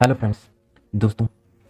Hello friends. दोस्तों,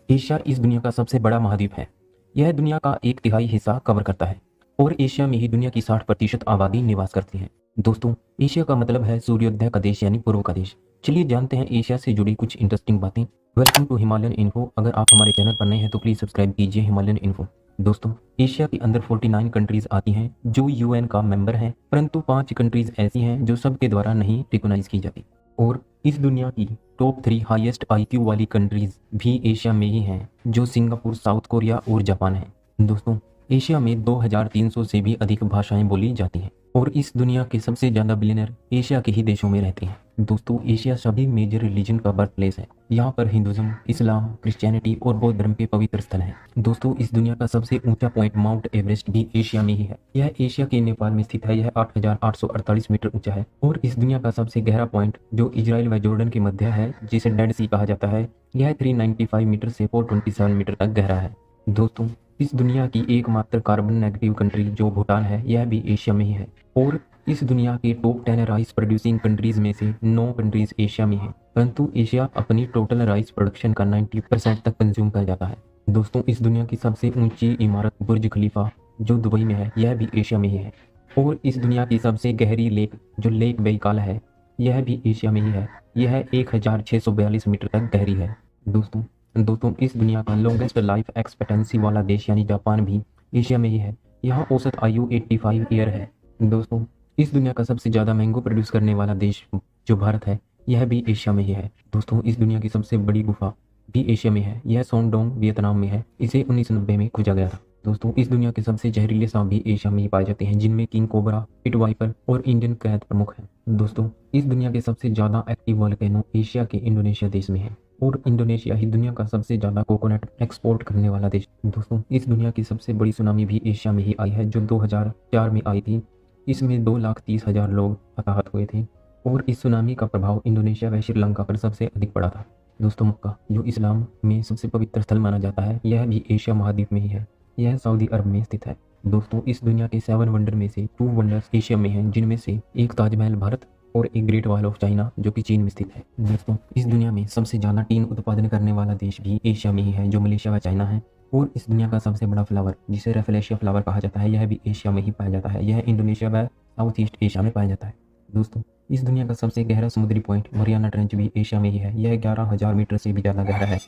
Asia इस दुनिया का सबसे बड़ा महाद्वीप है। यह दुनिया का 1/3 हिस्सा कवर करता है और एशिया में ही दुनिया की 60% आबादी निवास करती है। दोस्तों, एशिया का मतलब है सूर्योदय का देश यानी पूर्व का देश। चलिए जानते हैं एशिया से जुड़ी कुछ इंटरेस्टिंग बातें। Welcome to Himalayan info. अगर आप हमारे चैनल पर नए हैं तो प्लीज़ सब्सक्राइब कीजिए हिमालयन इन्फो। दोस्तों, एशिया के अंदर 49 कंट्रीज आती हैं जो यूएन का मेंबर हैं, परंतु 5 कंट्रीज ऐसी हैं जो सबके द्वारा नहीं रिकॉग्नाइज की जाती। और इस दुनिया की टॉप 3 हाईएस्ट आईक्यू वाली कंट्रीज भी एशिया में ही हैं, जो सिंगापुर, साउथ कोरिया और जापान है। दोस्तों, एशिया में 2300 से भी अधिक भाषाएं बोली जाती हैं और इस दुनिया के सबसे ज़्यादा बिलियनर एशिया के ही देशों में रहते हैं। दोस्तों, एशिया सभी मेजर रिलीजन का बर्थ प्लेस है। यहाँ पर हिंदुज्म, इस्लाम, क्रिश्चियनिटी और बौद्ध धर्म के पवित्र स्थल हैं। दोस्तों, इस दुनिया का सबसे ऊंचा पॉइंट माउंट एवरेस्ट भी एशिया में ही है। यह एशिया के नेपाल में स्थित है। यह 8848 मीटर ऊंचा है। और इस दुनिया का सबसे गहरा पॉइंट जो इजराइल व जॉर्डन के मध्य है, जिसे डेड सी कहा जाता है, यह 395 मीटर से 427 मीटर तक गहरा है। दोस्तों, इस दुनिया की एकमात्र कार्बन नेगेटिव कंट्री जो भूटान है, यह भी एशिया में ही है। और इस दुनिया के टॉप 10 राइस प्रोड्यूसिंग कंट्रीज में से 9 कंट्रीज एशिया में हैं, परंतु एशिया अपनी टोटल राइस प्रोडक्शन का 90% तक कंज्यूम कर जाता है। दोस्तों, इस दुनिया की सबसे ऊंची इमारत बुर्ज खलीफा जो दुबई में है, यह भी एशिया में ही है। और इस दुनिया की सबसे गहरी लेक जो लेक बैकाला है, यह भी एशिया में ही है। यह 1642 मीटर तक गहरी है। दोस्तों, इस दुनिया का लॉन्गेस्ट लाइफ एक्सपेक्टेंसी वाला देश यानी जापान भी एशिया में ही है। यहाँ औसत आयु 85 ईयर है। दोस्तों, इस दुनिया का सबसे ज़्यादा मैंगो प्रोड्यूस करने वाला देश जो भारत है, यह भी एशिया में ही है। दोस्तों, इस दुनिया की सबसे बड़ी गुफा भी एशिया में है। यह सोनडोंग वियतनाम में है। इसे 1990 में खोजा गया था। दोस्तों, इस दुनिया के सबसे जहरीले सांप भी एशिया में ही पाए जाते हैं, जिनमें किंग कोबरा, पिट वाइपर और इंडियन कैट प्रमुख हैं। दोस्तों, इस दुनिया के सबसे ज़्यादा एक्टिव वोल्केनो एशिया के इंडोनेशिया देश में है और इंडोनेशिया ही दुनिया का सबसे ज़्यादा कोकोनट एक्सपोर्ट करने वाला देश। दोस्तों, इस दुनिया की सबसे बड़ी सुनामी भी एशिया में ही आई है, जो 2004 में आई थी। इसमें 2,30,000 लोग हताहत हुए थे और इस सुनामी का प्रभाव इंडोनेशिया व श्रीलंका पर सबसे अधिक पड़ा था। दोस्तों, मक्का जो इस्लाम में सबसे पवित्र स्थल माना जाता है, यह भी एशिया महाद्वीप में ही है। यह सऊदी अरब में स्थित है। दोस्तों, इस दुनिया के 7 वंडर में से 2 वंडर्स एशिया में हैं, जिनमें से एक ताजमहल भारत और एक ग्रेट वॉल ऑफ चाइना जो कि चीन में स्थित है। दोस्तों, इस दुनिया में सबसे ज़्यादा टीन उत्पादन करने वाला देश भी एशिया में ही है, जो मलेशिया व चाइना है। और इस दुनिया का सबसे बड़ा फ्लावर जिसे रेफलेशिया फ्लावर कहा जाता है, यह भी एशिया में ही पाया जाता है। यह इंडोनेशिया व साउथ ईस्ट एशिया में पाया जाता है। दोस्तों, इस दुनिया का सबसे गहरा समुद्री पॉइंट मरियाना ट्रेंच भी एशिया में ही है। यह 11,000 मीटर से भी ज़्यादा गहरा है।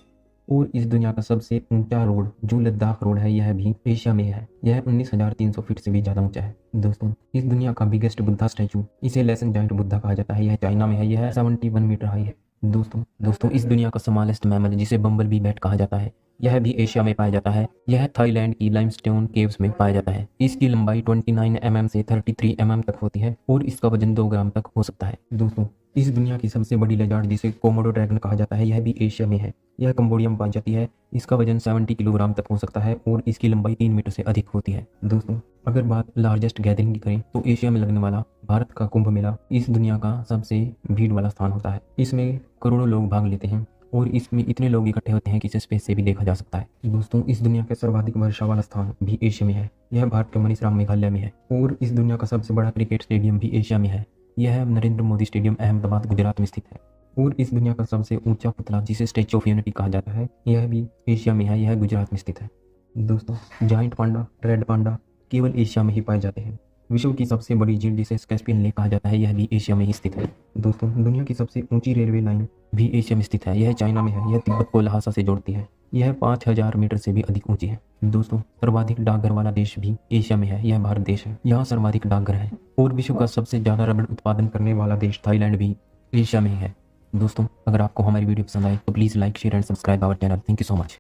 और इस दुनिया का सबसे ऊंचा रोड जो लद्दाख रोड है, यह भी एशिया में है। यह 19,300 फीट से भी ज़्यादा ऊंचा है। दोस्तों, इस दुनिया का बिगेस्ट बुद्धा स्टैचू, इसे लेसन जाइंट बुद्धा कहा जाता है, यह चाइना में है। यह 71 मीटर हाई है। दोस्तों, इस दुनिया का स्मॉलेस्ट मैमल जिसे बम्बल बी बैट कहा जाता है, यह भी एशिया में पाया जाता है। यह थाईलैंड की लाइमस्टोन केव्स में पाया जाता है। इसकी लंबाई 29 mm से 33 mm तक होती है और इसका वजन 2 ग्राम तक हो सकता है। दोस्तों, इस दुनिया की सबसे बड़ी लेजार्ड जिसे कोमोडो ड्रैगन कहा जाता है, यह भी एशिया में है। यह कंबोडिया में पाई जाती है। इसका वजन 70 किलोग्राम तक हो सकता है और इसकी लंबाई 3 मीटर से अधिक होती है। दोस्तों, अगर बात लार्जेस्ट गैदरिंग की करें तो एशिया में लगने वाला भारत का कुंभ मेला इस दुनिया का सबसे भीड़ वाला स्थान होता है। इसमें करोड़ों लोग भाग लेते हैं और इसमें इतने लोग इकट्ठे होते हैं कि इसे स्पेस से भी देखा जा सकता है। दोस्तों, इस दुनिया का सर्वाधिक वर्षा वाला स्थान भी एशिया में है। यह भारत के मणिसराम मेघालय में है। और इस दुनिया का सबसे बड़ा क्रिकेट स्टेडियम भी एशिया में है। यह नरेंद्र मोदी स्टेडियम अहमदाबाद गुजरात में स्थित है। और इस दुनिया का सबसे ऊंचा पुतला जिसे स्टैच्यू ऑफ यूनिटी कहा जाता है, यह भी एशिया में है। यह गुजरात में स्थित है। दोस्तों, जाइंट पांडा, रेड पांडा केवल एशिया में ही पाए जाते हैं। विश्व की सबसे बड़ी झील जिसे कैस्पियन लेक कहा जाता है, यह भी एशिया में ही स्थित है। दोस्तों, दुनिया की सबसे ऊंची रेलवे लाइन भी एशिया में स्थित है। यह चाइना में है। यह तिब्बत को लहासा से जोड़ती है। यह 5,000 मीटर से भी अधिक ऊंची है। दोस्तों, सर्वाधिक डाकघर वाला देश भी एशिया में है। यह भारत देश है। यहाँ सर्वाधिक डाकघर है। और विश्व का सबसे ज़्यादा रबड़ उत्पादन करने वाला देश थाईलैंड भी एशिया में ही है। दोस्तों, अगर आपको हमारी वीडियो पसंद आए तो please like, share and subscribe our channel. Thank you so much.